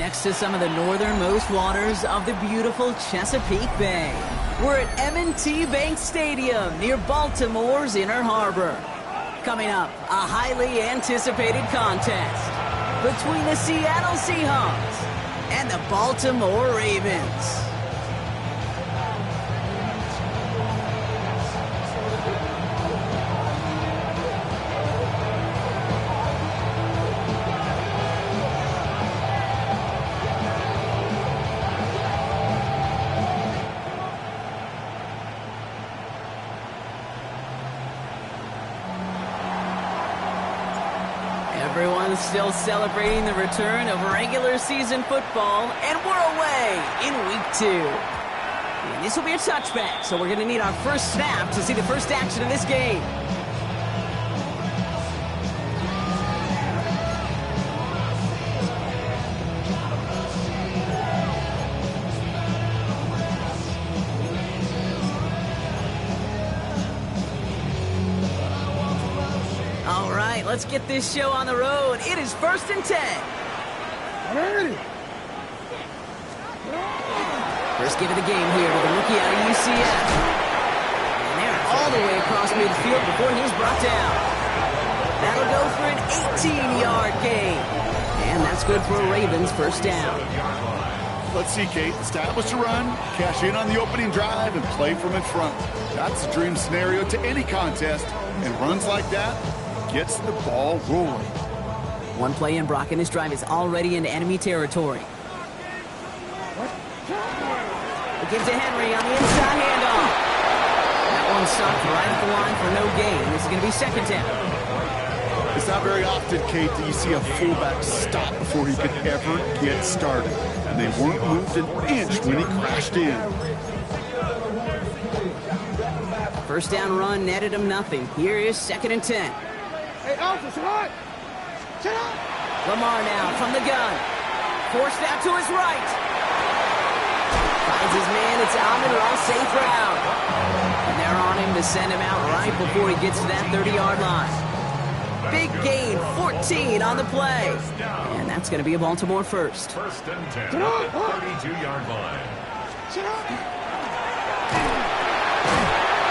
next to some of the northernmost waters of the beautiful Chesapeake Bay. We're at M&T Bank Stadium near Baltimore's Inner Harbor. Coming up, a highly anticipated contest between the Seattle Seahawks and the Baltimore Ravens. Everyone's still celebrating the return of regular season football, and we're away in week 2. And this will be a touchback, so we're going to need our first snap to see the first action of this game. Let's get this show on the road. It is 1st and 10. Ready. First give of the game here to the rookie out of UCF. And they're all the way across midfield before he's brought down. That'll go for an 18-yard gain. And that's good for a Ravens first down. Let's see, Kate. Establish a run, cash in on the opening drive, and play from in front. That's a dream scenario to any contest. And runs like that gets the ball rolling. One play in, Brock, and his drive is already into enemy territory. It gives to Henry on the inside handoff. That one stopped right at the line for no gain. This is going to be second down. It's not very often, Kate, that you see a fullback stop before he could ever get started. And they weren't moved an inch when he crashed in. First down run netted him nothing. Here is 2nd and 10. Hey, Alpha, sit up! Sit up! Lamar now from the gun. Forced out to his right. Finds his man. It's Amon-Ra St. Brown. And they're on him to send him out right before he gets to that 30-yard line. Big gain, 14 on the play. And that's going to be a Baltimore first. 1st and 10 at the 32-yard line. Sit up!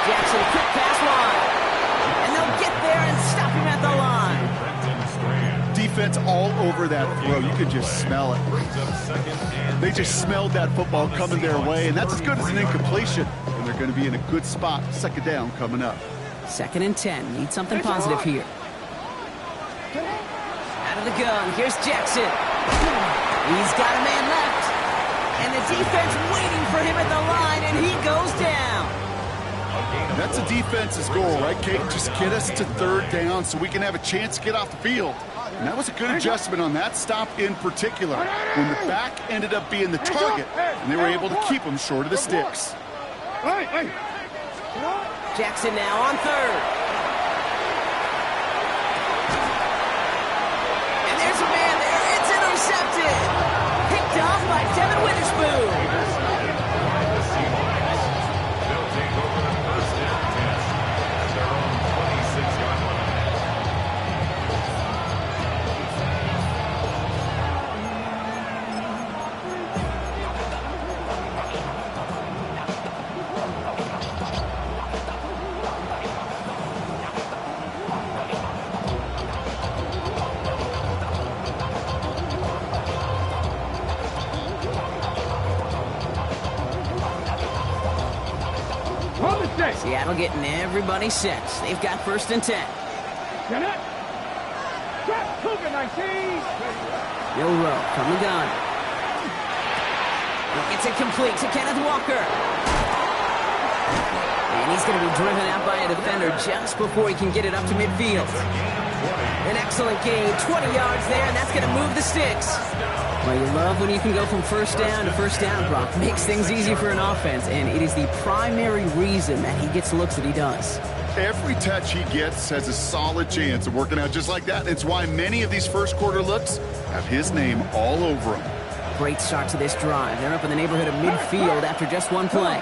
Jackson, quick pass wide. And they'll get there and stop him at the line. Defense all over that throw. You could just smell it. They just smelled that football coming their way, and that's as good as an incompletion. And they're going to be in a good spot. 2nd down coming up. 2nd and 10. Need something positive here. Out of the gun. Here's Jackson. He's got a man left. And the defense waiting for him at the line, and he goes down. That's a defense's goal, right, Kate? Just get us to 3rd down so we can have a chance to get off the field. And that was a good adjustment on that stop in particular, when the back ended up being the target, and they were able to keep him short of the sticks. Jackson now on 3rd. And there's a man there. It's intercepted. Picked off by Devin Witherspoon. Seattle getting everybody set. They've got 1st and 10. Bill Rowe from the gun. Gets it complete to Kenneth Walker. And he's going to be driven out by a defender just before he can get it up to midfield. An excellent gain, 20 yards there, and that's going to move the sticks. Well, you love when you can go from 1st down to 1st down, Brock. Makes things easy for an offense, and it is the primary reason that he gets the looks that he does. Every touch he gets has a solid chance of working out just like that. It's why many of these first quarter looks have his name all over them. Great start to this drive. They're up in the neighborhood of midfield after just one play.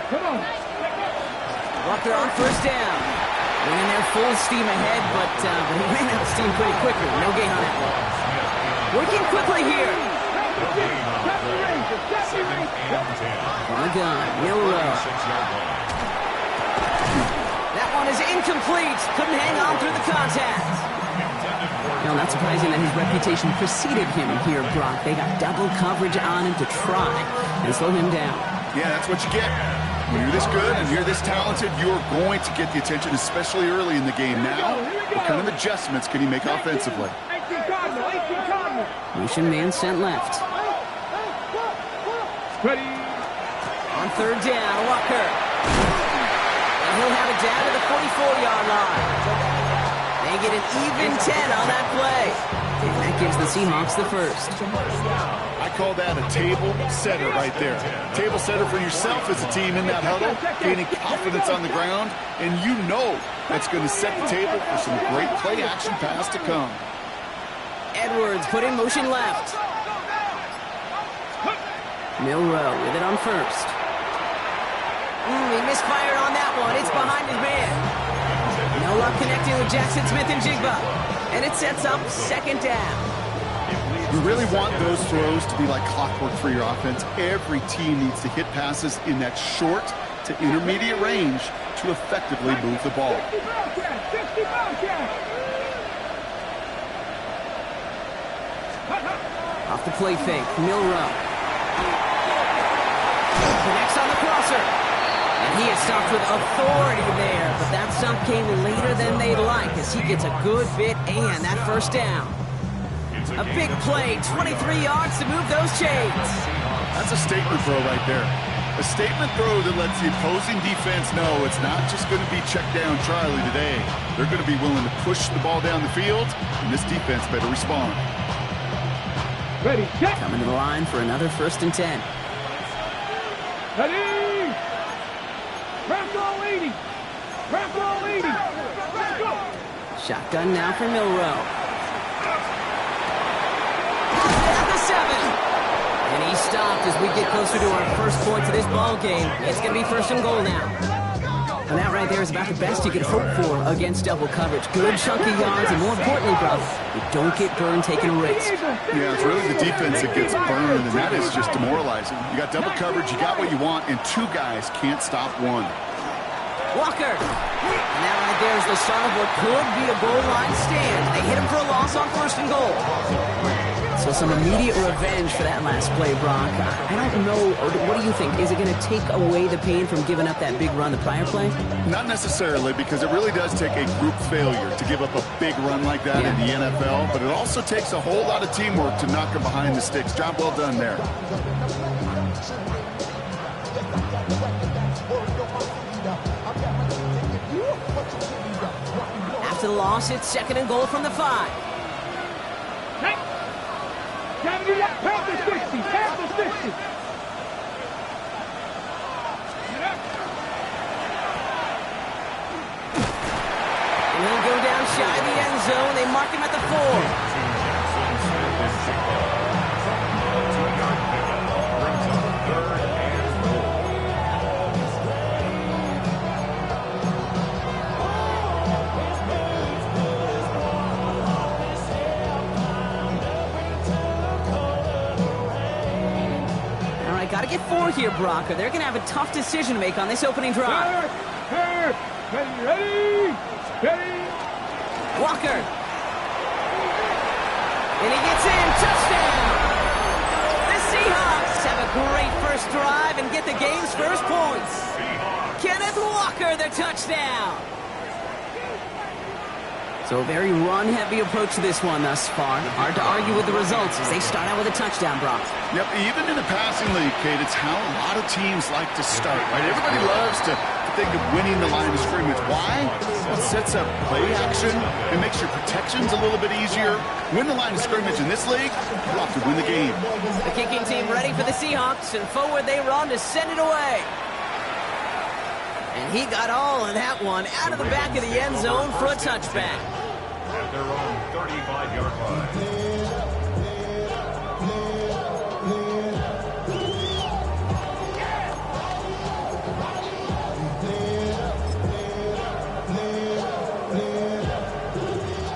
Walker on 1st down. Went in there full steam ahead, but he ran out of steam pretty quickly. No gain on that one. Working quickly here. Second and 10. On the gun, Milroe. 6-yard line. That one is incomplete. Couldn't hang on through the contact. No, not surprising that his reputation preceded him here, Brock. They got double coverage on him to try and slow him down. Yeah, that's what you get. When you're this good and you're this talented, you're going to get the attention, especially early in the game. Now, what kind of adjustments can he make offensively? 18 Cardinal. Lucian man sent left. Ready. On third down, Walker. And he'll have it down to the 44-yard line. They get an even 10 on that play. And that gives the Seahawks the first. I call that a table setter right there. Table setter for yourself as a team in that huddle, gaining confidence on the ground, and you know that's going to set the table for some great play action pass to come. Edwards put in motion left. Milroe with it on first. He misfired on that one. It's behind his man. No luck connecting with Jackson Smith and Jigba. And it sets up second down. You really want those throws to be like clockwork for your offense. Every team needs to hit passes in that short to intermediate range to effectively move the ball. Off the play fake, Milroe. Connects on the crosser. And he is stopped with authority there, but that stop came later than they'd like as he gets a good bit and that first down. A big play, 23 yards to move those chains. That's a statement throw right there. A statement throw that lets the opposing defense know it's not just going to be check down Charlie today. They're going to be willing to push the ball down the field, and this defense better respond. Ready. Get. Coming to the line for another 1st and 10. Ready. Raptor leading. Raptor leading. Let's go. Shotgun now for Milroe. At the 7. And he stopped as we get closer to our first point to this ball game. It's going to be 1st and goal now. And that right there is about the best you can hope for against double coverage. Good chunky yards, and more importantly, bro, you don't get burned taking a risk. Yeah, it's really the defense that gets burned, and that is just demoralizing. You got double coverage, you got what you want, and two guys can't stop one. Walker. And that right there is the start of what could be a goal line stand. They hit him for a loss on 1st and goal. So some immediate revenge for that last play, Brock. I don't know, what do you think? Is it going to take away the pain from giving up that big run the prior play? Not necessarily, because it really does take a group failure to give up a big run like that in the NFL, but it also takes a whole lot of teamwork to knock him behind the sticks. Job well done there. After the loss, it's 2nd and goal from the 5. Gotta do that. Pass the 60. Pass the 60. And he'll go down shy of the end zone. They mark him at the 4. Got to get 4 here, Brock. They're going to have a tough decision to make on this opening drive. Ready. Walker. And he gets in. Touchdown. The Seahawks have a great first drive and get the game's first points. Kenneth Walker, the touchdown. So a very run-heavy approach to this one thus far. Hard to argue with the results as they start out with a touchdown, Brock. Yep, even in the passing league, Kate, it's how a lot of teams like to start, right? Everybody loves to think of winning the line of scrimmage. Why? Well, it sets up play action. It makes your protections a little bit easier. Win the line of scrimmage in this league, you have to win the game. The kicking team ready for the Seahawks, and forward they run to send it away. And he got all of that one out of the back of the end zone for a touchback. At their own 35-yard line.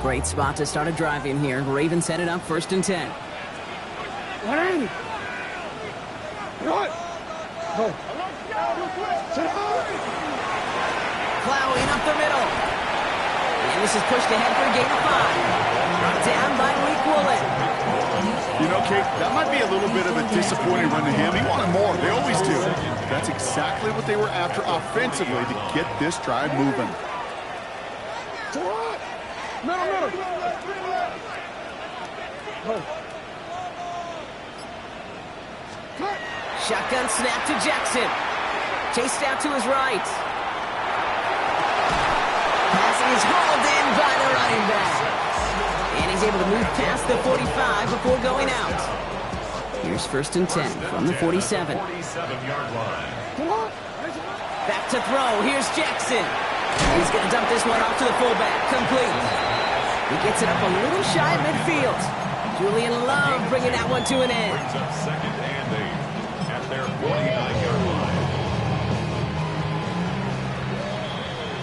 Great spot to start a drive in here. Ravens set it up 1st and 10. Plowing up the middle. And this is pushed ahead for a gain of 5. Brought down by Malik Woolen. You know, Kate, that might be a little bit of a disappointing run to him. He wanted more. They always do. That's exactly what they were after offensively to get this drive moving. Middle. Shotgun snap to Jackson. Chased out to his right. Passing is hauled in by the running back. And he's able to move past the 45 before going out. Here's 1st and 10 from the 47. 47-yard line. Back to throw. Here's Jackson. He's going to dump this one off to the fullback. Complete. He gets it up a little shy of midfield. Julian Love bringing that one to an end. Brings up 2nd and 8 at their 49-yard line.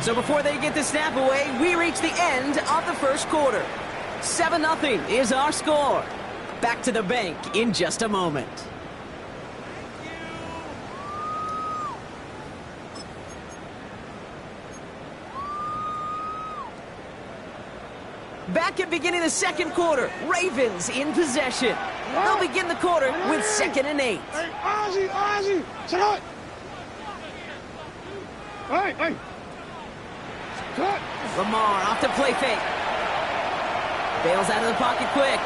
So before they get the snap away, we reach the end of the first quarter. 7-0 is our score. Back to the bank in just a moment. Back at beginning of the second quarter, Ravens in possession. They'll begin the quarter with 2nd and 8. Hey, Ozzie, sit up. Hey. Cut. Lamar off to play fake. Bails out of the pocket quick.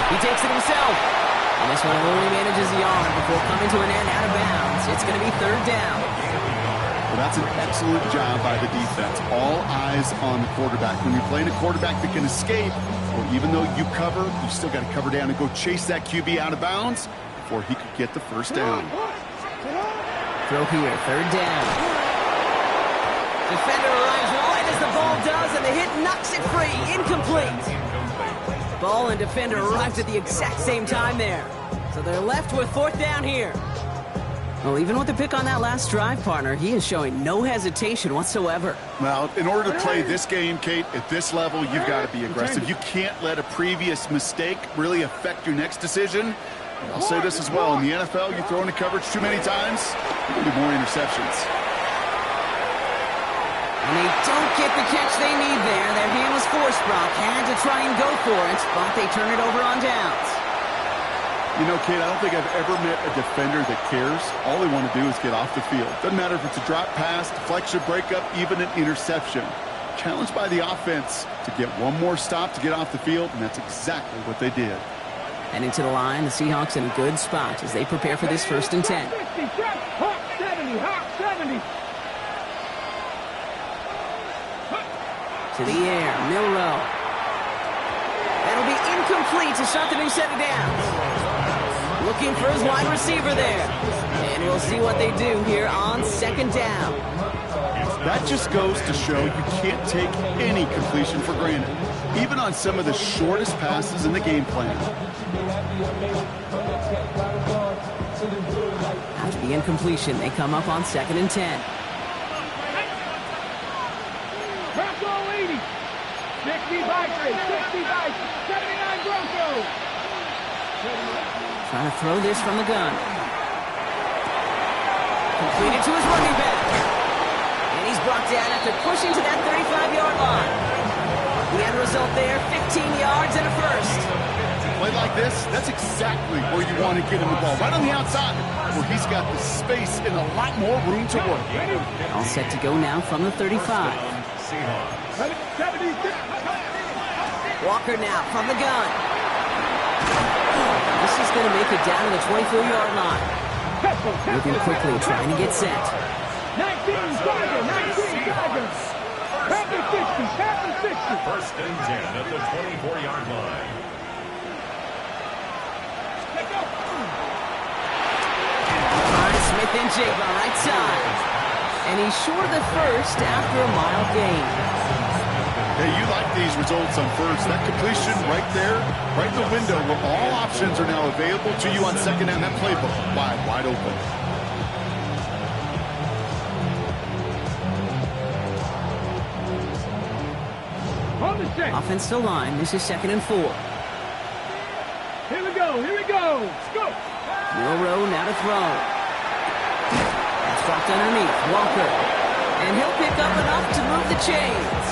He takes it himself. And this one only manages the yard before coming to an end out of bounds. It's going to be 3rd down. Well, that's an excellent job by the defense. All eyes on the quarterback. When you're playing a quarterback that can escape, well, even though you cover, you still got to cover down and go chase that QB out of bounds before he could get the 1st down. Throw here, 3rd down. Defender arrives wide as the ball does, and the hit knocks it free. Incomplete. Ball and defender arrived at the exact same time there. So they're left with 4th down here. Well, even with the pick on that last drive, partner, he is showing no hesitation whatsoever. Well, in order to play this game, Kate, at this level, you've got to be aggressive. You can't let a previous mistake really affect your next decision. I'll say this as well. In the NFL, you throw into coverage too many times, there'll be more interceptions. And they don't get the catch they need there. Their hand was forced. Brock had to try and go for it, but they turn it over on downs. You know, Kate, I don't think I've ever met a defender that cares. All they want to do is get off the field. Doesn't matter if it's a drop pass, deflection, breakup, even an interception. Challenged by the offense to get one more stop to get off the field, and that's exactly what they did. Heading to the line, the Seahawks in a good spot as they prepare for this 1st and 10. Hawk 70. To the air, Milrow. That'll be incomplete to start the new set of downs. Looking for his wide receiver there. And we'll see what they do here on 2nd down. That just goes to show you can't take any completion for granted, even on some of the shortest passes in the game plan. After the incompletion, they come up on 2nd and 10. Bronco 80. 60 Vikings. 79 Broncos. Trying to throw this from the gun. Completed to his running back. And he's brought down after pushing to that 35-yard line. The end result there, 15 yards and a 1st. Play like this, that's exactly where you want to get him the ball. Right on the outside, where he's got the space and a lot more room to work. All set to go now from the 35. Walker now from the gun. This is going to make it down to the 24-yard line. Moving quickly, trying to get set. 19 Tigers. Packers 50. 1st and 10 at the 24-yard line. Smith and Jigba right side. And he's short of the 1st after a mile gain. Hey, you like these results on 1st. That completion right there, right in the window where all options are now available to you on 2nd down. That playbook wide open. Offense to line. This is 2nd and 4. Here we go. Let's go. Milrow now to throw. Dropped underneath, Walker. And he'll pick up enough to move the chains.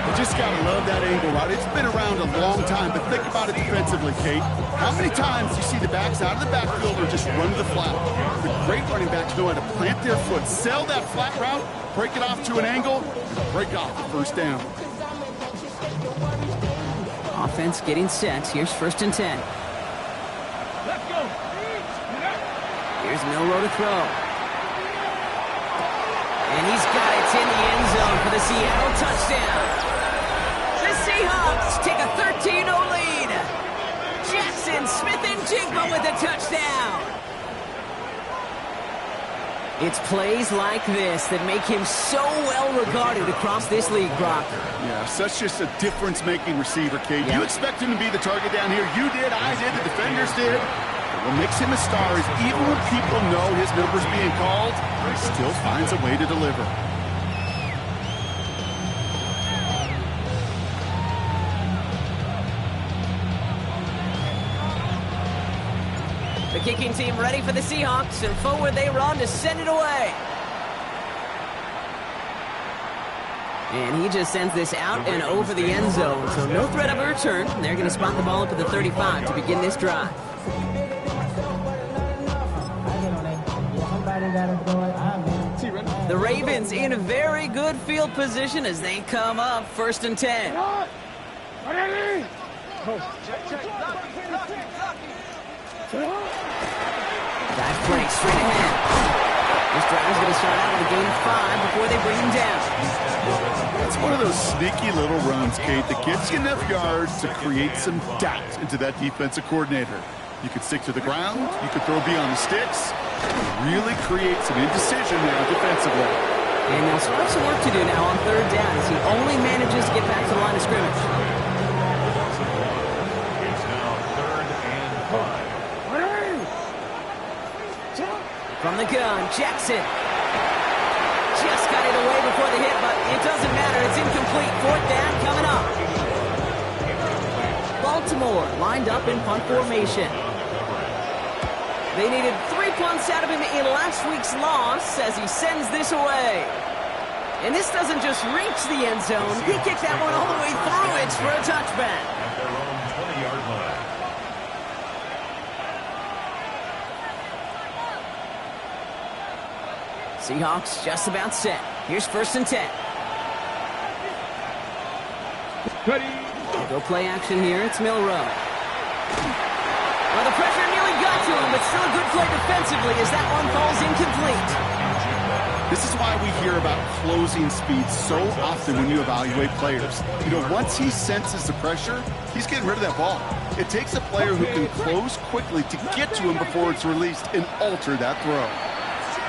You just got to love that angle route. It's been around a long time, but think about it defensively, Kate. How many times you see the backs out of the backfield or just run to the flat? The great running backs know how to plant their foot, sell that flat route, break it off to an angle, and break off the first down. Offense getting set. Here's 1st and 10. Let's go. Here's Milroe to throw. And he's got it in the end zone for the Seattle touchdown. The Seahawks take a 13-0 lead. Jackson Smith-Njigba with a touchdown. It's plays like this that make him so well regarded across this league, Brock. Yeah, such just a difference-making receiver, Kate. You expect him to be the target down here. You did, I did, the defenders did. What makes him a star is even when people know his number's being called, he still finds a way to deliver. The kicking team ready for the Seahawks, and forward they run to send it away. And he just sends this out and over the end zone, so no threat of a return. They're going to spot the ball up at the 35 to begin this drive. The Ravens in a very good field position as they come up 1st and 10. Dive play straight ahead. This drive is going to start out with a gain of 5 before they bring him down. It's one of those sneaky little runs, Kate, that gets you enough yards to create some doubt into that defensive coordinator. You could stick to the ground, you could throw beyond the sticks, and really create some indecision there defensively. And they'll still have some work to do now on 3rd down as he only manages to get back to the line of scrimmage. It's now 3rd and 5. From the gun, Jackson. Just got it away before the hit, but it doesn't matter. It's incomplete. 4th down coming up. Baltimore lined up in punt formation. They needed 3 punts out of him in last week's loss as he sends this away. And this doesn't just reach the end zone. He kicked that one all the way through it for a touchback. At their own 20-yard line. Seahawks just about set. Here's 1st and 10. Go play action here. It's Milroe. Well, the pressure nearly got to him, but still a good play defensively as that one falls incomplete. This is why we hear about closing speed so often when you evaluate players. You know, once he senses the pressure, he's getting rid of that ball. It takes a player who can close quickly to get to him before it's released and alter that throw.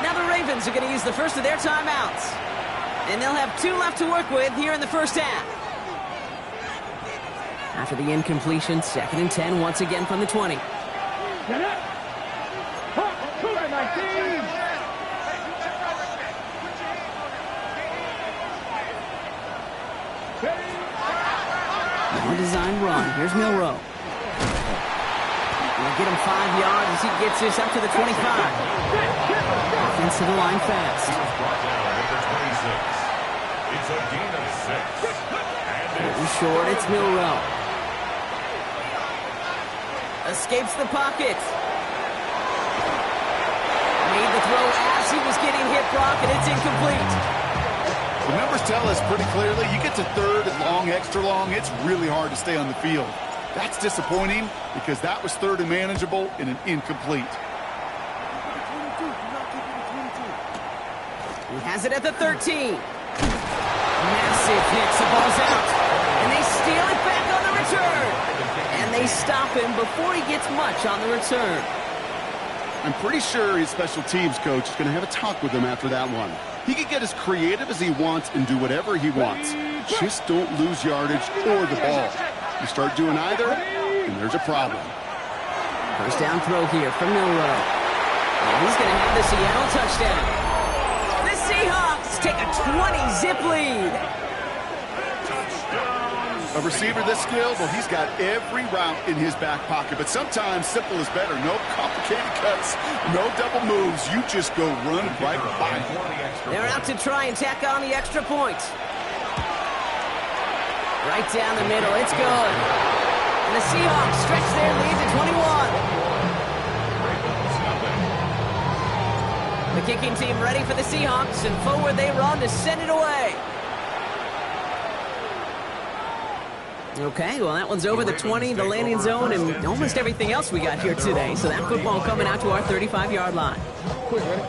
Now the Ravens are going to use the first of their timeouts. And they'll have 2 left to work with here in the first half. After the incompletion, 2nd and 10 once again from the 20. Now a design run. Here's Milroe. We'll get him 5 yards as he gets this up to the 25. Offense to the line fast. Brought down at the 26. It's a gain of 6. Getting short, it's Milroe. Escapes the pocket. Made the throw as he was getting hit, Brock, and it's incomplete. The numbers tell us pretty clearly, you get to 3rd and long, extra long, it's really hard to stay on the field. That's disappointing because that was 3rd and manageable and an incomplete. He has it at the 13. Massive hits, the ball's out. And they steal it back on the return. And they stop him before he gets much on the return. I'm pretty sure his special teams coach is going to have a talk with him after that one. He can get as creative as he wants and do whatever he wants. Just don't lose yardage or the ball. You start doing either, and there's a problem. First down throw here from Milroe. And he's going to have the Seattle touchdown. The Seahawks take a 20-zip lead. A receiver this skilled, well, he's got every route in his back pocket. But sometimes simple is better. No complicated cuts, no double moves. You just go run right by him. They're out to try and tack on the extra point. Right down the middle. It's good. And the Seahawks stretch their lead to 21. The kicking team ready for the Seahawks, and forward they run to send it away. Okay, well, that one's over the 20, the landing zone, and almost everything else we got here today. So that football coming out to our 35-yard line.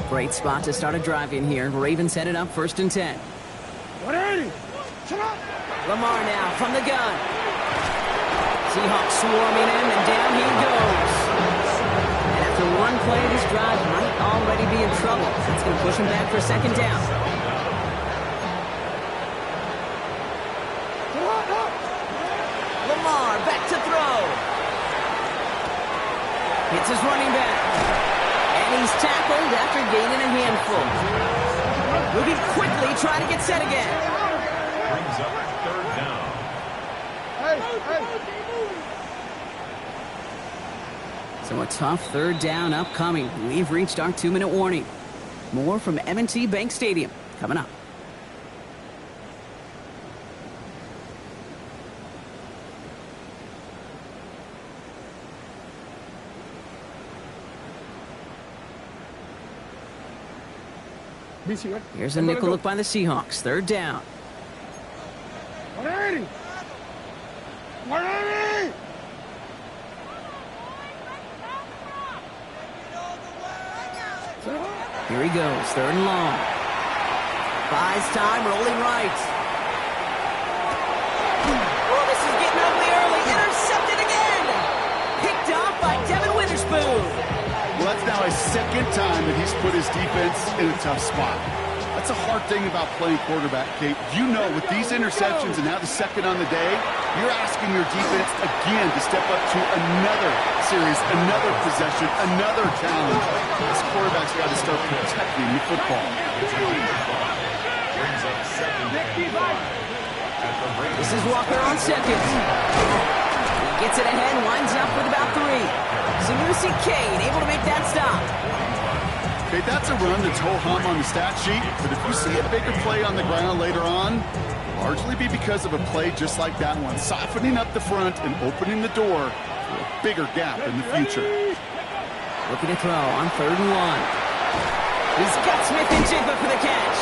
Great spot to start a drive in here. Ravens headed up 1st and 10. 180. Lamar now from the gun. Seahawks swarming him, and down he goes. And after one play, this drive might already be in trouble. That's going to push him back for 2nd down. Lamar back to throw. Hits his running back. And he's tackled after gaining a handful. Moving quickly, trying to get set again. Brings up 3rd down. So a tough 3rd down upcoming. We've reached our 2-minute warning. More from M&T Bank Stadium coming up. Here's a nickel look by the Seahawks. 3rd down. 180. 180. Here he goes. 3rd and long. Buys time, rolling right. Oh, this is getting ugly early. Intercepted again. Picked off by Devin Witherspoon. Well, that's now his 2nd time that he's put his defense in a tough spot. That's a hard thing about playing quarterback, Kate. You know, with these interceptions and now the 2nd on the day, you're asking your defense again to step up to another series, another possession, another challenge. This quarterback's got to start protecting the football. This is Walker on 2nd. He gets it ahead, winds up with about 3. Sanusi Kane able to make that stop. Okay, that's a run that's ho-hum on the stat sheet, but if you see a bigger play on the ground later on, largely be because of a play just like that one, softening up the front and opening the door for a bigger gap in the future. Looking to throw on 3rd and 1. He's got Smith and Jigba for the catch.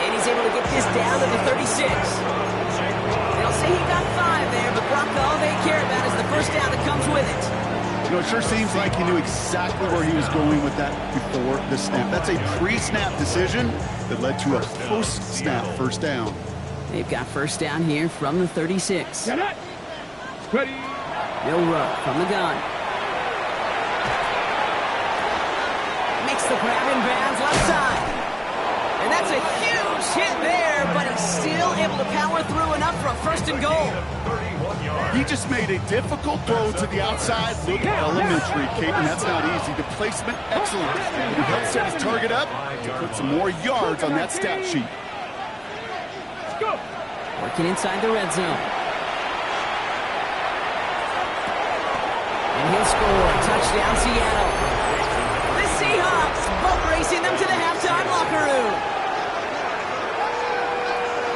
And he's able to get this down to the 36. They'll say he got 5 there, but Brock, all they care about is the 1st down that comes with it. You know, it sure seems like he knew exactly where he was going with that before the snap. That's a pre-snap decision that led to a post-snap 1st down. They've got 1st down here from the 36. Ready. Bill Rupp from the gun. Makes the grab in bounds left side. And that's a huge hit there, but he's still able to power through enough for a 1st and goal. He just made a difficult throw to the outside. Look elementary, Kate, and that's not easy. The placement, excellent. He helped set his target up to put some more yards on that stat sheet. Working inside the red zone. And he'll score. Touchdown, Seattle. The Seahawks boat racing them to the halftime locker room.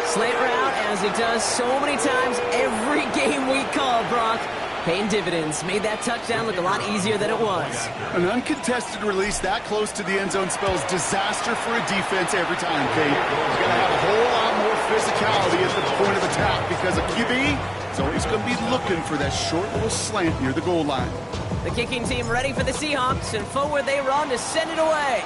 Slant route, as it does so many times every game we call, Brock. Paying dividends. Made that touchdown look a lot easier than it was. An uncontested release that close to the end zone spells disaster for a defense every time, Kate. He's going to have a whole lot more physicality at the point of attack because a QB is always going to be looking for that short little slant near the goal line. The kicking team ready for the Seahawks, and forward they run to send it away.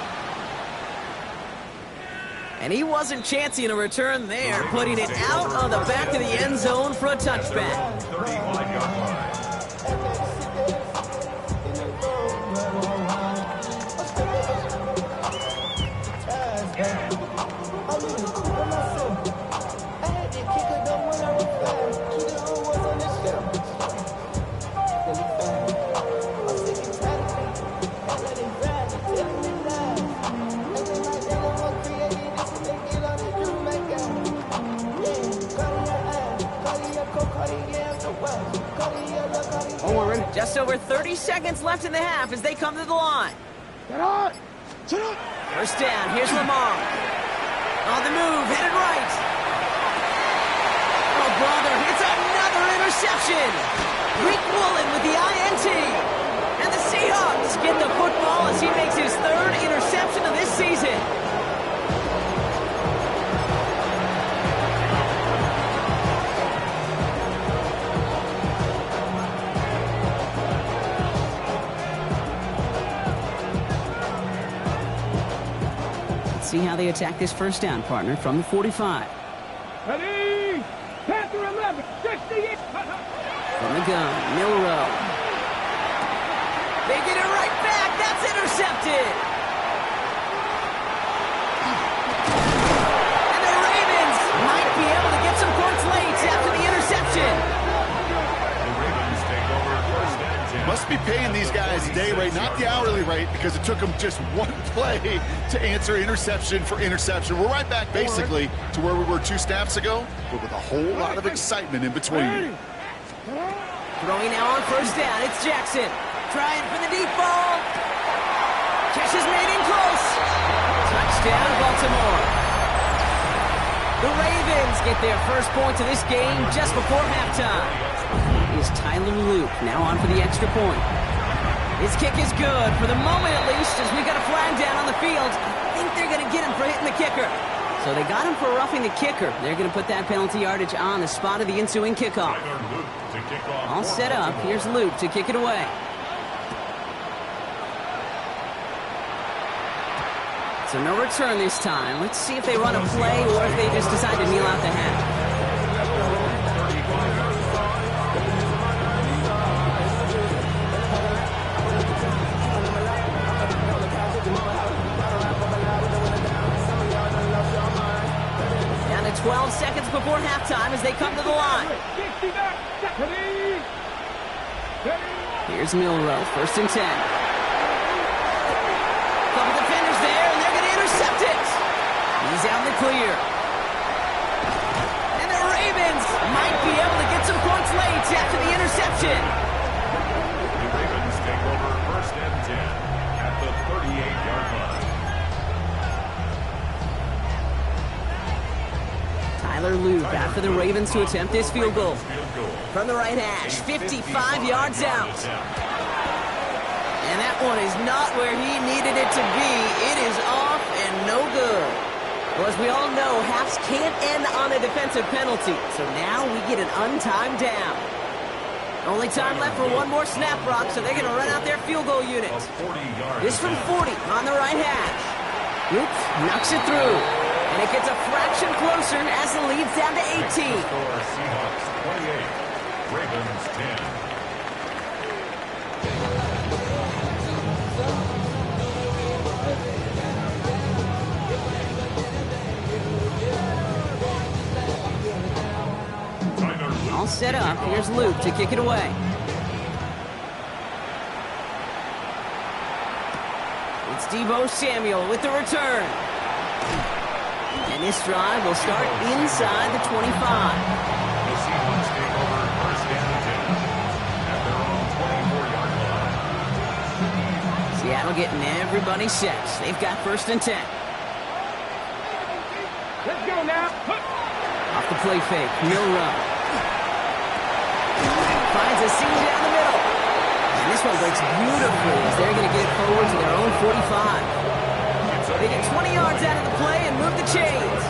And he wasn't chancing a return there, putting it out on the back of the end zone for a touchback. 35-yard line. just over 30 seconds left in the half as they come to the line. First down, here's Lamar. On the move, headed right. Oh, brother, it's another interception. Rick Woolen with the INT. And the Seahawks get the football as he makes his third interception of this season. See how they attack this first down, partner, from the 45. Ready? Panther 11, 68. From the gun, Milrow. They get it right back. That's intercepted. And the Ravens might be able to get some points late after the interception. The Ravens take over first and 10. Must be paying these guys a day rate, not the hourly rate, because it took them just one play to answer interception for interception. We're right back, basically, to where we were 2 snaps ago, but with a whole lot of excitement in between. Throwing now on first down, it's Jackson. Trying for the deep ball. Catch is made in close. Touchdown, Baltimore. The Ravens get their first points of this game just before halftime. Is Tyler Luke now on for the extra point. His kick is good, for the moment at least, as we got a flag down on the field. I think they're going to get him for hitting the kicker. So they got him for roughing the kicker. They're going to put that penalty yardage on the spot of the ensuing kickoff. Tyler Luke to kick off. All set up. Here's Luke to kick it away. So no return this time. Let's see if they run a play or if they just decide to kneel out the half. Down to 12 seconds before halftime as they come to the line. Here's Milrow, first and 10. Couple defenders there, and they're going to intercept it. He's out in the clear. And the Ravens might be able to get some points late after the interception. The Ravens take over first and 10 at the 38-yard line. Tyler Luke out for the Ravens to attempt this field goal. From the right hash, 55 yards out. And that one is not where he needed it to be. It is off and no good. Well, as we all know, halves can't end on a defensive penalty. So now we get an untimed down. Only time left for one more snap, Brock, so they're going to run out their field goal unit. This from 40 on the right hash. Luke knocks it through. And it gets a fraction closer as the lead's down to 18. Seahawks 28, Ravens 10. All set up. Here's Luke to kick it away. It's Deebo Samuel with the return. And this drive will start inside the 25. The Seahawks take over first and 10 at their own 24-yard line. Seattle getting everybody set. They've got first and 10. Let's go now. Off the play fake, Milrow. Finds a seam down the middle. And this one breaks beautifully as they're going to get it forward to their own 45. They get 20 yards out of the play and move the chains.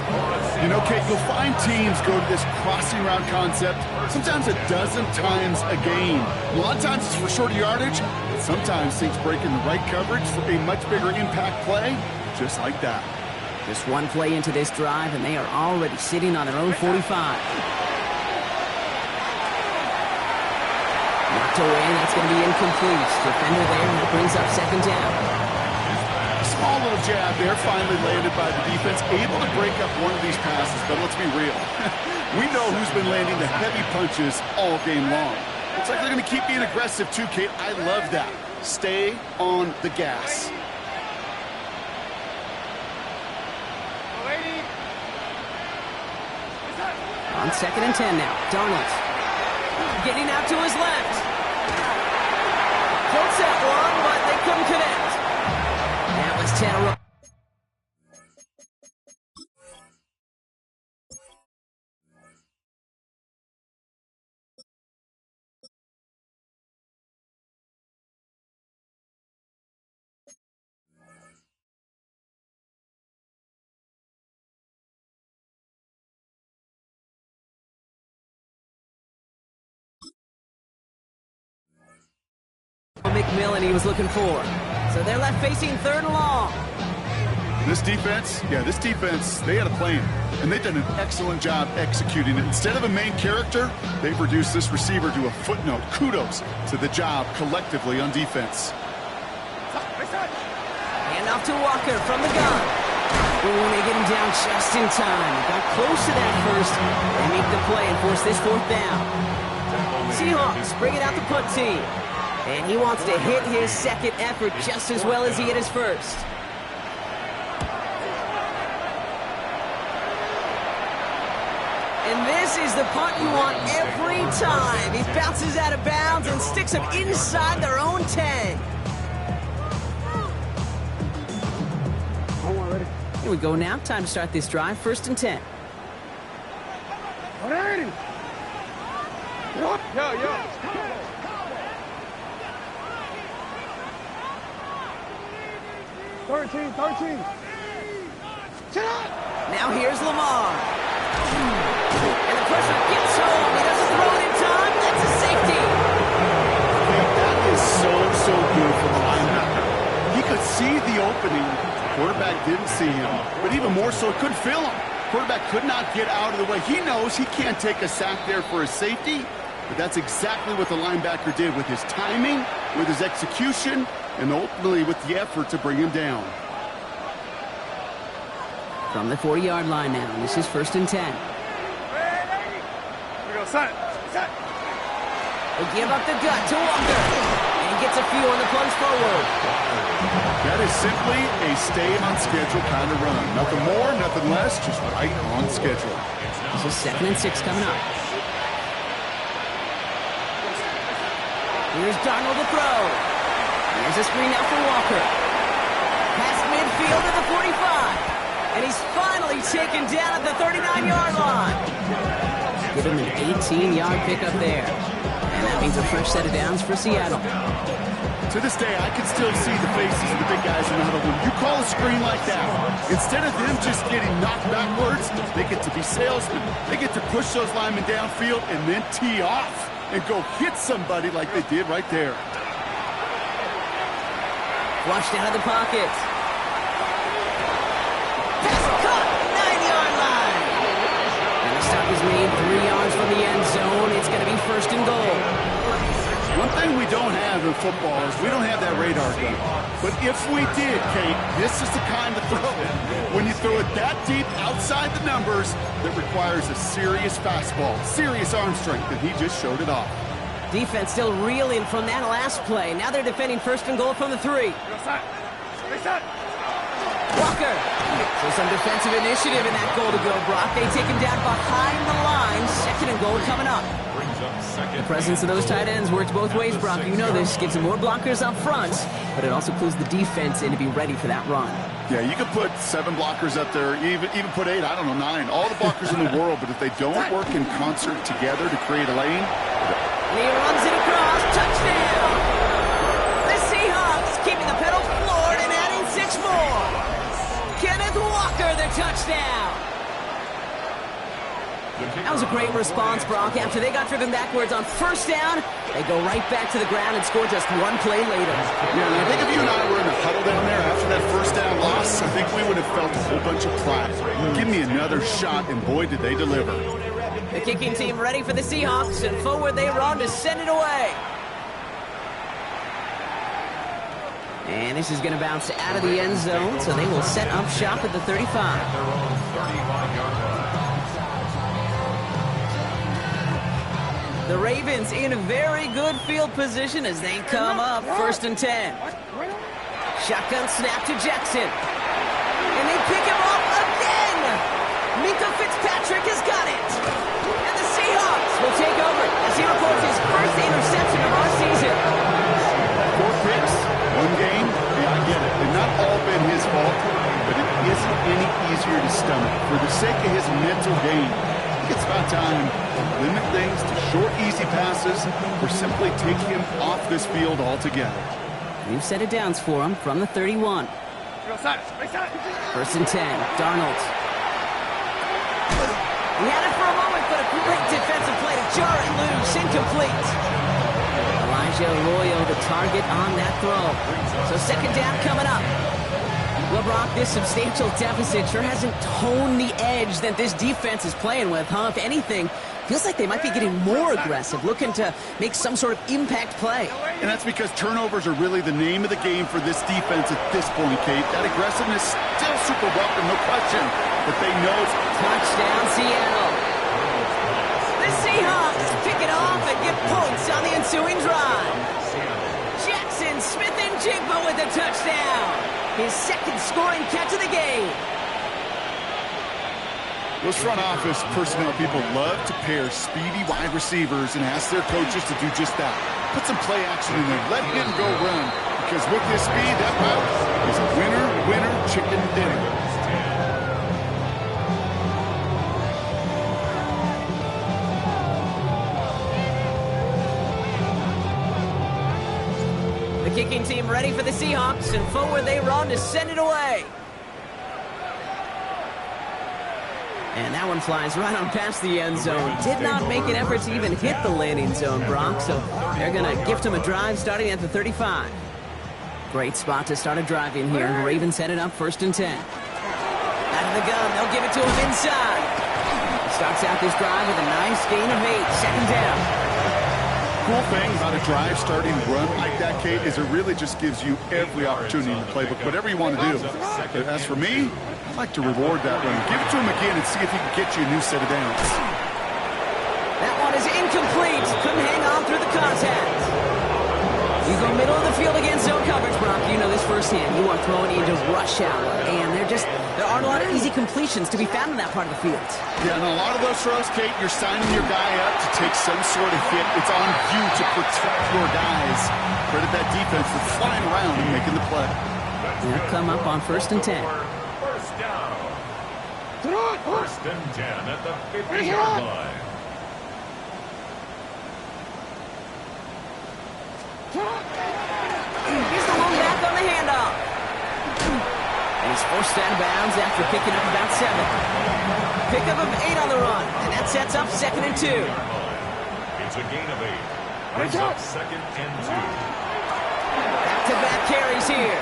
You know, Kate, you'll find teams go to this crossing route concept sometimes a dozen times a game. A lot of times it's for shorter yardage, but sometimes things break in the right coverage for a much bigger impact play, just like that. Just one play into this drive, and they are already sitting on their own 45. Knocked away, and that's going to be incomplete. Defender there, and that brings up second down. Small little jab there, finally landed by the defense. Able to break up one of these passes, but let's be real. We know who's been landing the heavy punches all game long. Looks like they're going to keep being aggressive too, Kate. I love that. Stay on the gas. On second and 10 now. Darnold getting out to his left. totes that one, but they couldn't connect. That was 10 a row. McMillan he was looking for. So they're left facing 3rd and long. This defense, they had a plan, and they've done an excellent job executing it. Instead of a main character, they've reduced this receiver to a footnote. Kudos to the job collectively on defense. Hand off to Walker from the gun. Ooh, they get him down just in time. Got close to that first. They make the play and force this 4th down. Seahawks bring it out the punt team. And he wants to hit his second effort just as well as he hit his first. And this is the punt you want every time. He bounces out of bounds and sticks them inside their own 10. Here we go now. Time to start this drive. 1st and 10. Yo. 13. Now here's Lamar. And the pressure gets home. He doesn't throw it in time. That's a safety. That is so good for the linebacker. He could see the opening. Quarterback didn't see him. But even more so, couldn't feel him. Quarterback could not get out of the way. He knows he can't take a sack there for a safety. But that's exactly what the linebacker did with his timing, with his execution, and ultimately with the effort to bring him down. From the 40-yard line now. This is 1st and 10. We go, son. They give up the gut to Walker. And he gets a few on the plunge forward. That is simply a stay on schedule kind of run. Nothing more, nothing less, just right on schedule. This is 2nd and 6 coming up. Here's Darnold to throw. Here's a screen now for Walker. Past midfield to the 45. And he's finally taken down at the 39-yard line. Give him an 18-yard pickup there. And that means a fresh set of downs for Seattle. To this day, I can still see the faces of the big guys in the huddle. When you call a screen like that, instead of them just getting knocked backwards, they get to be salesmen. They get to push those linemen downfield and then tee off and go hit somebody like they did right there. Flushed out of the pocket. Pass caught, 9-yard line. And the stop is made 3 yards from the end zone. It's going to be 1st and goal. One thing we don't have in football is we don't have that radar gun. But if we did, Kate, this is the kind of throw. When you throw it that deep outside the numbers, that requires a serious fastball, serious arm strength, and he just showed it off. Defense still reeling from that last play. Now they're defending 1st and goal from the 3. Walker. So some defensive initiative in that goal to go, Brock. They take him down behind the line. 2nd and goal coming up. The presence of those tight ends works both ways, Brock. You know this. Gives them more blockers up front, but it also clues the defense in to be ready for that run. Yeah, you could put 7 blockers up there, even put 8, I don't know, 9. All the blockers in the world, but if they don't work in concert together to create a lane. And he runs it across. Touchdown! The Seahawks keeping the pedal floored and adding 6 more. Kenneth Walker, the touchdown. That was a great response, Brock. After they got driven backwards on 1st down, they go right back to the ground and score just 1 play later. Yeah, and I think if you and I were in the huddle down there after that 1st down loss, I think we would have felt a whole bunch of pride. Give me another shot, and boy, did they deliver. The kicking team ready for the Seahawks, and forward they run to send it away. And this is going to bounce out of the end zone, so they will set up shop at the 35. The Ravens in a very good field position as they come up 1st and 10. Shotgun snap to Jackson. And they pick him up again. Minkah Fitzpatrick has got it. And the Seahawks will take over as he records his first interception of our season. for the sake of his mental game. I think it's about time to limit things to short, easy passes or simply take him off this field altogether. We've set it down for him from the 31. First and 10, Darnold. He had it for a moment, but a great defensive play to jar it loose, incomplete. Elijah Arroyo, the target on that throw. So second down coming up. Well, Brock, this substantial deficit sure hasn't toned the edge that this defense is playing with, huh? If anything, feels like they might be getting more aggressive, looking to make some sort of impact play. And that's because turnovers are really the name of the game for this defense at this point, Kate. That aggressiveness still super welcome, no question. But they know it's... Touchdown, Seattle. The Seahawks pick it off and get points on the ensuing drive. Jackson Smith-Njigba with a touchdown. His second scoring catch of the game. Those front office personnel people love to pair speedy wide receivers and ask their coaches to do just that. Put some play action in there. Let him go run. Because with his speed, that route is a winner, winner, chicken dinner. The kicking team ready for the Seahawks, and forward they run to send it away. And that one flies right on past the end zone. Did not make an effort to even hit the landing zone, Brock, so they're going to gift him a drive starting at the 35. Great spot to start a drive in here. Ravens headed up first and 10. Out of the gun, they'll give it to him inside. He starts out this drive with a nice gain of 8, second down. Cool thing about a drive starting run like that, Kate, is it really just gives you every opportunity in the playbook, whatever you want to do. But as for me, I'd like to reward that run. Give it to him again and see if he can get you a new set of downs. That one is incomplete. Couldn't hang on through the contact. You go middle of the field against zone coverage, Brock. You know this firsthand. You are throwing into rush hour, and there aren't a lot of easy completions to be found in that part of the field. Yeah, and a lot of those throws, Kate, you're signing your guy up to take some sort of hit. It's on you to protect your guys. Credit that defense for flying around and making the play. They'll come up on first and 10. First down. First and 10 at the 50-yard line. Here's the lone back on the handoff. And he's forced out of bounds after picking up about 7. Pickup of 8 on the run, and that sets up second and 2. It's a gain of 8. Brings up second and 2. Back-to-back carries here.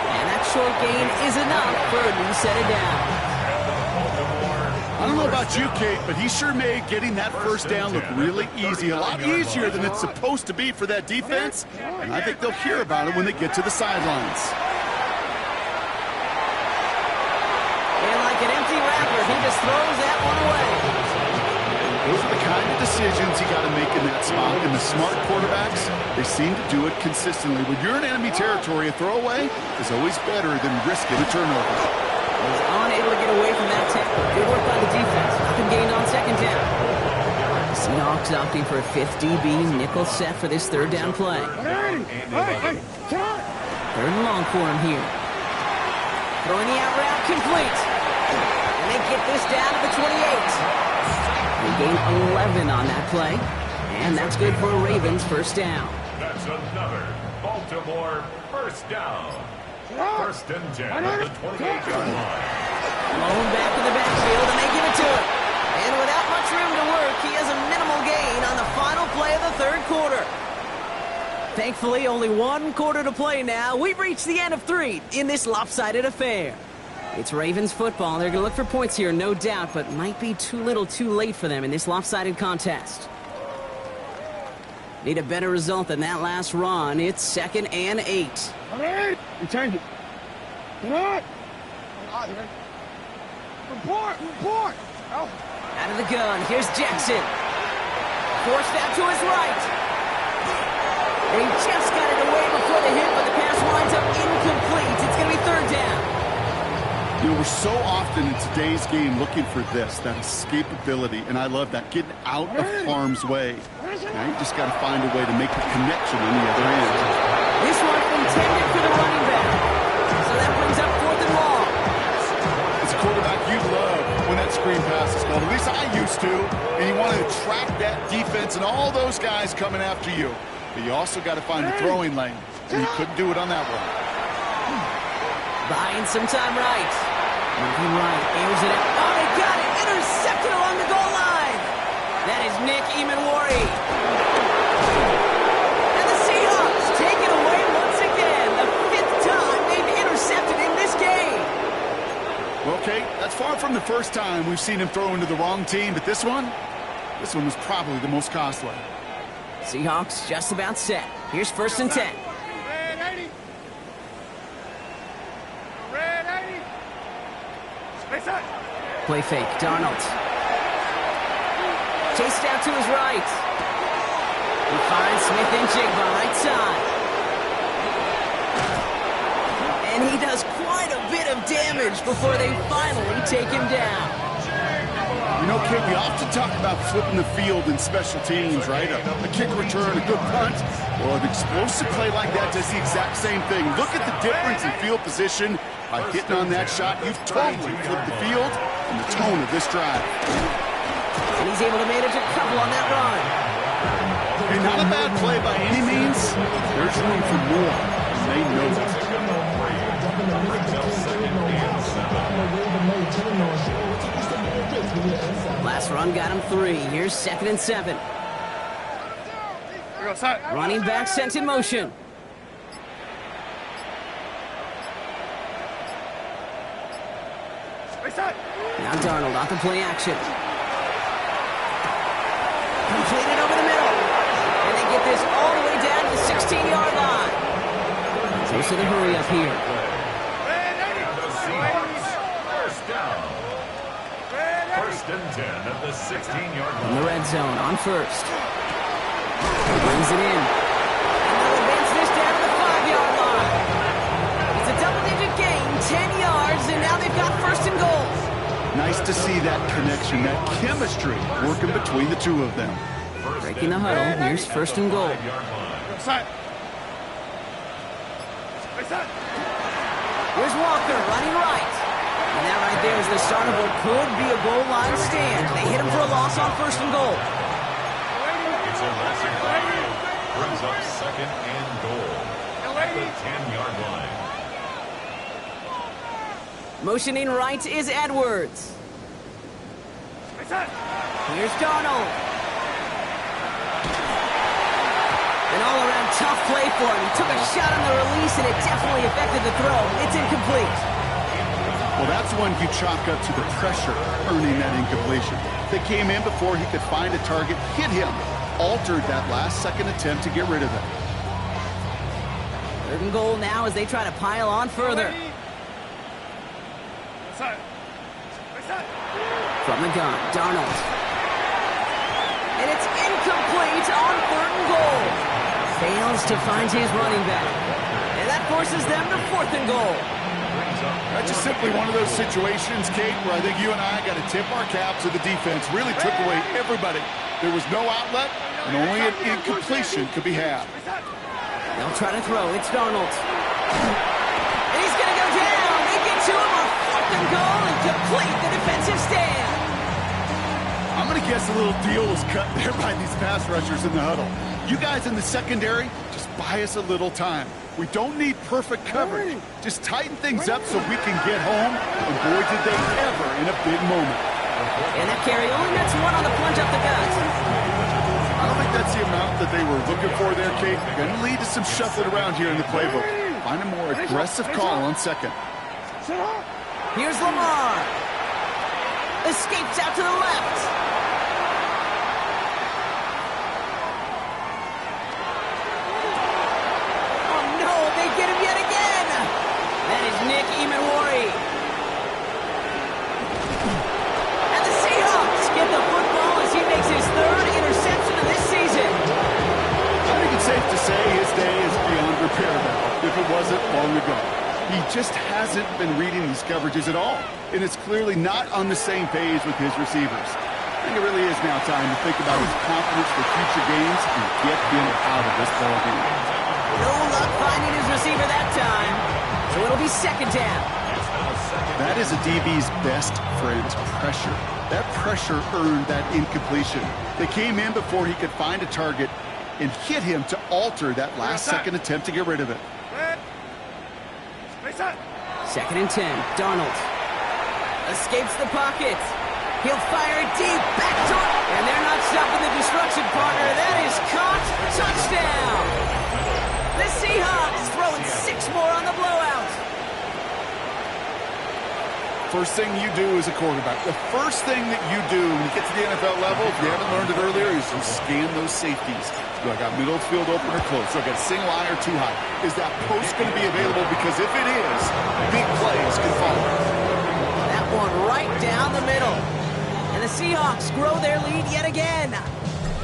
And that short gain is enough for a new set of downs. I don't know about you, Kate, but he sure made getting that first down look really easy. A lot easier than it's supposed to be for that defense. And I think they'll hear about it when they get to the sidelines. And like an empty wrapper, he just throws that one away. Those are the kind of decisions you got to make in that spot. And the smart quarterbacks, they seem to do it consistently. When you're in enemy territory, a throwaway is always better than risking a turnover. He's unable to get away from that tackle. Good work by the defense. Nothing gained on second down. The Seahawks opting for a 5th DB nickel set for this third down play. Third and long for him here. Throwing the out route complete. And they get this down to the 28. They gain 11 on that play. And that's good for a Ravens first down. That's another Baltimore first down. First and 10 at the 28-yard line. Blown back in the backfield, and they give it to him. And without much room to work, he has a minimal gain on the final play of the third quarter. Thankfully, only 1 quarter to play now. We've reached the end of 3 in this lopsided affair. It's Ravens football. They're going to look for points here, no doubt, but might be too little too late for them in this lopsided contest. Need a better result than that last run. It's second and 8. Return it. Report! Oh. Out of the gun, here's Jackson. Forced out to his right. And he just got it away before the hit, but the pass winds up incomplete. It's going to be third down. You know, we're so often in today's game looking for this, that escapability, and I love that, getting out of harm's way. Now you just got to find a way to make a connection on the other end. This one intended for the running back. So that brings up 4th and long. As a quarterback, you screen pass is called. At least I used to. And you want to track that defense and all those guys coming after you. But you also got to find the throwing lane. And you couldn't do it on that one. Buying some time right. Moving right. Airs it out. Oh, they got it. Intercepted along the goal line. That is Nick Emanwari. And the Seahawks take it away once again. The 5th time they've intercepted in this game. Well, Kate, that's far from the first time we've seen him throw into the wrong team. But this one was probably the most costly. Seahawks just about set. Here's 1st and 10. Play fake, Darnold. Chased out to his right. He finds Smith and Jigba right side. And he does quite a bit of damage before they finally take him down. You know, Kate, we often talk about flipping the field in special teams, right? A kick return, a good punt. Well, an explosive play like that does the exact same thing. Look at the difference in field position. By hitting on that shot, you've totally flipped the field and the tone of this drive. And he's able to manage a couple on that run. And not a bad play by any means. There's room for more, and they know it. Last run got him 3. Here's 2nd and 7. Running back sent in motion. Now Darnold off the play action. Completed over the middle. And they get this all the way down to the 16-yard line. Close to the hurry up here. First down. 1st and 10 at the 16-yard line. In the red zone on 1st. Brings it in. And they'll advance this down to the 5-yard line. It's a double-digit gain, 10 yards, and now they've got 1st and goal. Nice to see that connection, that chemistry working between the two of them. Breaking the huddle. Here's 1st and goal. Here's Walker running right. And that right there is the start of what could be a goal line stand. They hit him for a loss on 1st and goal. It's a massive play. Brings up 2nd and goal at the 10-yard line. Motioning right is Edwards. Here's Darnold. An all-around tough play for him. He took a shot on the release, and it definitely affected the throw. It's incomplete. Well, that's one you chalk up to the pressure earning that incompletion. They came in before he could find a target, hit him, altered that last-second attempt to get rid of it. 3rd and goal now as they try to pile on further. From the gun, Darnold. And it's incomplete on 3rd and goal. Fails to find his running back. And that forces them to 4th and goal. That's just simply one of those situations, Kate, where I think you and I got to tip our cap to the defense. Really took away everybody. There was no outlet, and only an incompletion could be had. They'll try to throw. It's Darnold. And he's going to go down. They get to him on 4th and goal and complete the defensive stand. I'm going to guess a little deal was cut there by these pass rushers in the huddle. You guys in the secondary, just buy us a little time. We don't need perfect coverage. Just tighten things up so we can get home. And boy, did they ever in a big moment. And that carry only nets 1 on the plunge up the gut. I don't think that's the amount that they were looking for there, Kate. Going to lead to some shuffling around here in the playbook. Find a more aggressive call on 2nd. Here's Lamar. Escapes out to the left. Oh no, they get him yet again. That is Nick Emanwari. And the Seahawks get the football as he makes his 3rd interception of this season. I think it's safe to say his day is beyond repair now, if it wasn't long ago. He just hasn't been reading these coverages at all, and it's clearly not on the same page with his receivers. I think it really is now time to think about his confidence for future games and get him out of this ballgame. No luck finding his receiver that time, so it'll be 2nd down. That That is a DB's best friend, pressure. That pressure earned that incompletion. They came in before he could find a target and hit him to alter that last-second attempt to get rid of it. 2nd and 10. Darnold escapes the pocket. He'll fire it deep. Back to it. And they're not stopping the destruction, partner. That is caught. Touchdown. The Seahawks throwing 6 more on the blowout. First thing you do as a quarterback, the first thing that you do when you get to the NFL level, if you haven't learned it earlier, is you scan those safeties. Do I got middle field open or close? Do I got a single eye or too high? Is that post going to be available? Because if it is, big plays can follow. That one right down the middle. And the Seahawks grow their lead yet again.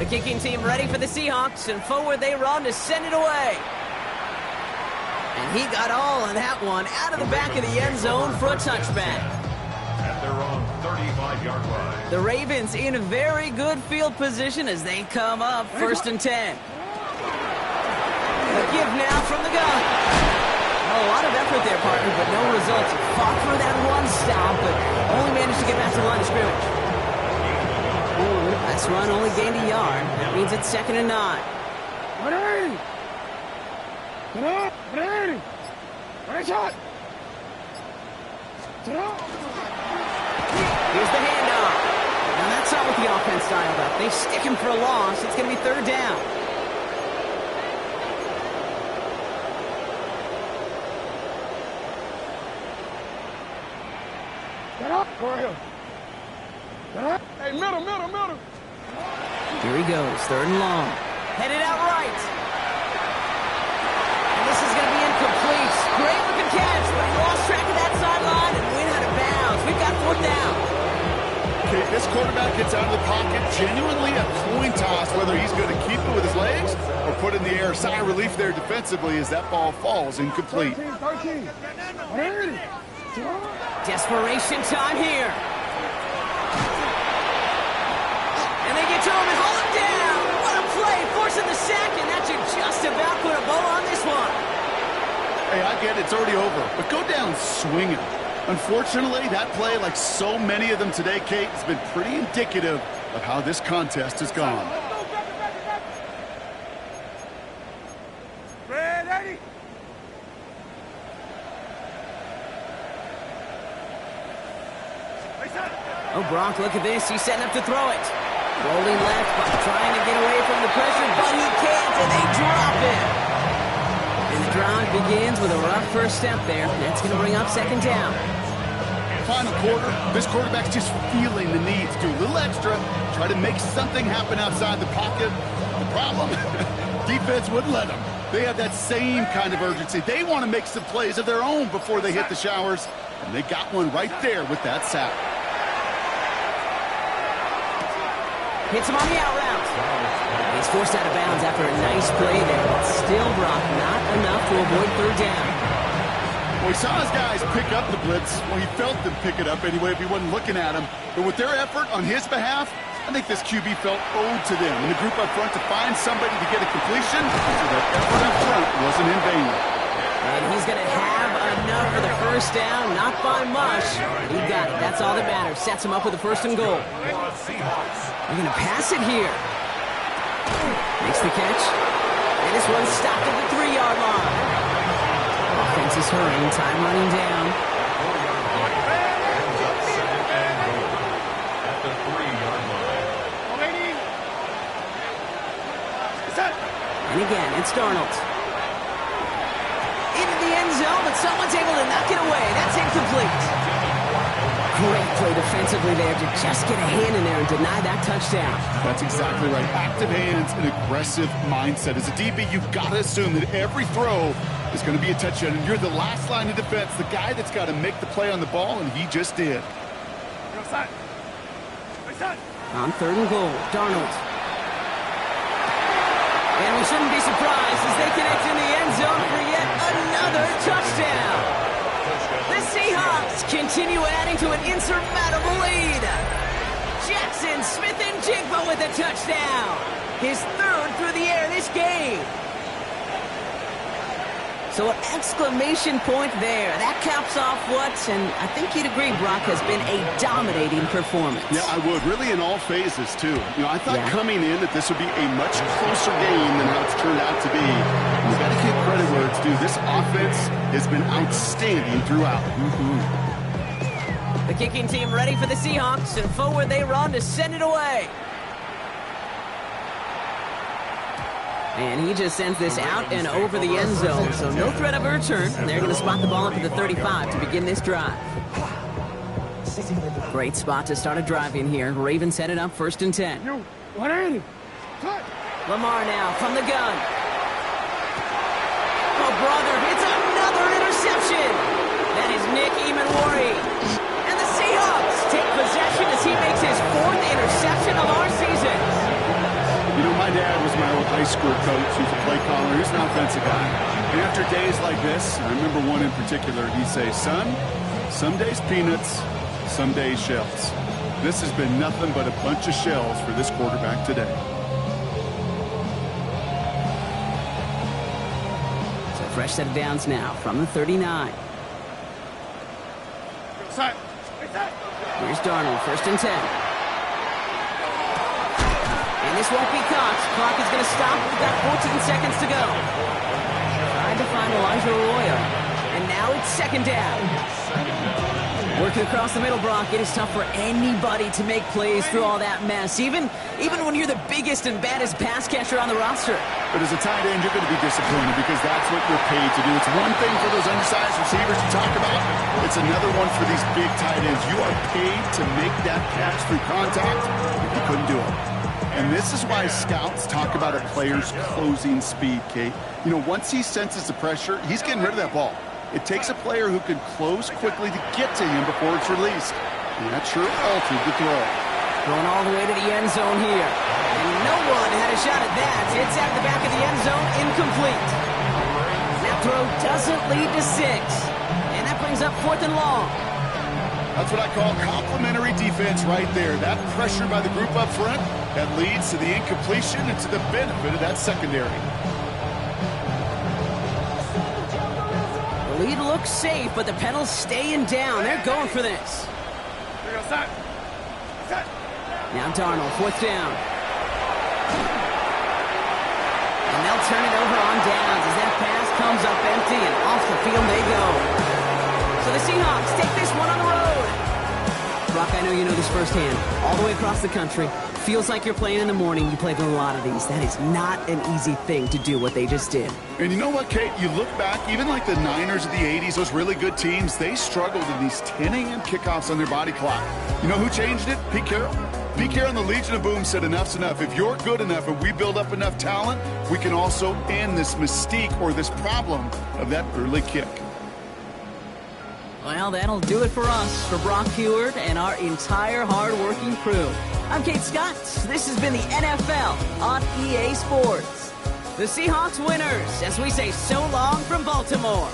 The kicking team ready for the Seahawks, and forward they run to send it away. And he got all of that one out of the back of the end zone for a touchback. At their own 35-yard line. The Ravens in very good field position as they come up 1st and 10. A give now from the gun. A lot of effort there, partner, but no results. Fought for that one stop, but only managed to get back to the line of scrimmage. Last run only gained a yard. That means it's 2nd and 9. Here's the handoff. Now that's not what the offense dialed up. They stick him for a loss. It's going to be 3rd down. Hey, middle. Here he goes, 3rd and long. Headed out right. And this is going to be incomplete. Great looking catch, but he lost track of that sideline and went out of bounds. We've got 4th down. Okay, this quarterback gets out of the pocket, genuinely a coin toss whether he's going to keep it with his legs or put in the air. Sigh of relief there defensively as that ball falls incomplete. 13. Desperation time here. And they get to him and hold him down. What a play, forcing the sack, and that should just about put a bow on this one. Hey, I get it, it's already over, but go down swinging. Unfortunately, that play, like so many of them today, Kate, has been pretty indicative of how this contest has gone. Oh, Gronk, look at this. He's setting up to throw it. Rolling left, trying to get away from the pressure, but he can't, and they drop it. And the drive begins with a rough first step there. That's going to bring up 2nd down. Final quarter, this quarterback's just feeling the need to do a little extra, try to make something happen outside the pocket. The problem, defense wouldn't let them. They have that same kind of urgency. They want to make some plays of their own before they hit the showers, and they got one right there with that sack. Hits him on the out route. He's forced out of bounds after a nice play there, but still Brock not enough to avoid 3rd down. Well, he saw his guys pick up the blitz. Well, he felt them pick it up anyway if he wasn't looking at him. But with their effort on his behalf, I think this QB felt owed to them and the group up front to find somebody to get a completion, so that effort up front wasn't in vain. And he's going to have enough for the 1st down, not by much. He got it. That's all that matters. Sets him up with a 1st and goal. They're going to pass it here. Makes the catch. And this one's stopped at the 3-yard line. Offense is hurrying. Time running down. At the 3-yard line. And again, it's Darnold. Into the end zone, but someone's able to knock it away. That's incomplete. Great play defensively there to just get a hand in there and deny that touchdown. That's exactly right. Active hands and aggressive mindset. As a DB, you've got to assume that every throw is going to be a touchdown, and you're the last line of defense, the guy that's got to make the play on the ball, and he just did. On 3rd and goal, Darnold. And we shouldn't be surprised as they connect in the end zone for yet another touchdown. The Seahawks continue adding to an insurmountable lead. Jackson Smith-Njigba with a touchdown. His 3rd through the air this game. So an exclamation point there. That caps off what, and I think you'd agree, Brock, has been a dominating performance. Yeah, I would. Really in all phases, too. I thought coming in that this would be a much closer game than how it's turned out to be. You've got to give credit where it's due. This offense has been outstanding throughout. The kicking team ready for the Seahawks, and forward they run to send it away. And he just sends this out and over the end zone, so no threat of a return. They're going to spot the ball up at the 35 to begin this drive. Great spot to start a drive in here. Ravens headed up 1st and 10. Lamar now from the gun. Oh, brother, it's another interception. That is Nick Emanwari. And the Seahawks take possession as he makes his 4th interception of our season. My dad was my old high school coach. He was a play caller. He was an offensive guy. And after days like this, I remember one in particular, he'd say, son, some days peanuts, some days shells. This has been nothing but a bunch of shells for this quarterback today. So fresh set of downs now from the 39. Here's Darnold, 1st and 10. And this won't be caught. Clock is going to stop. We've got 14 seconds to go. Tried to find Elijah Arroyo. And now it's 2nd down. Working across the middle, Brock. It is tough for anybody to make plays through all that mess, even when you're the biggest and baddest pass catcher on the roster. But as a tight end, you're going to be disappointed because that's what you're paid to do. It's one thing for those undersized receivers you talk about. It's another one for these big tight ends. You are paid to make that catch through contact. You couldn't do it. And this is why scouts talk about a player's closing speed, Kate. Once he senses the pressure, he's getting rid of that ball. It takes a player who can close quickly to get to him before it's released. And that sure altered the throw. Going all the way to the end zone here. And no one had a shot at that. It's at the back of the end zone, incomplete. That throw doesn't lead to 6. And that brings up 4th and long. That's what I call complimentary defense right there. That pressure by the group up front, that leads to the incompletion and to the benefit of that secondary. The lead looks safe, but the Penals staying down. They're going for this. Now Darnold, 4th down. And they'll turn it over on downs as that pass comes up empty, and off the field they go. So the Seahawks take this one on the road. Brock, I know you know this firsthand. All the way across the country. Feels like you're playing in the morning. You played a lot of these. That is not an easy thing to do what they just did. And you know what, Kate? You look back, even like the Niners of the 80s, those really good teams, they struggled in these 10 a.m. kickoffs on their body clock. You know who changed it? Pete Carroll. Pete Carroll and the Legion of Boom said enough's enough. If you're good enough and we build up enough talent, we can also end this mystique or this problem of that early kick. Well, that'll do it for us, for Brock Huard and our entire hard-working crew. I'm Kate Scott. This has been the NFL on EA Sports. The Seahawks winners, as we say so long from Baltimore.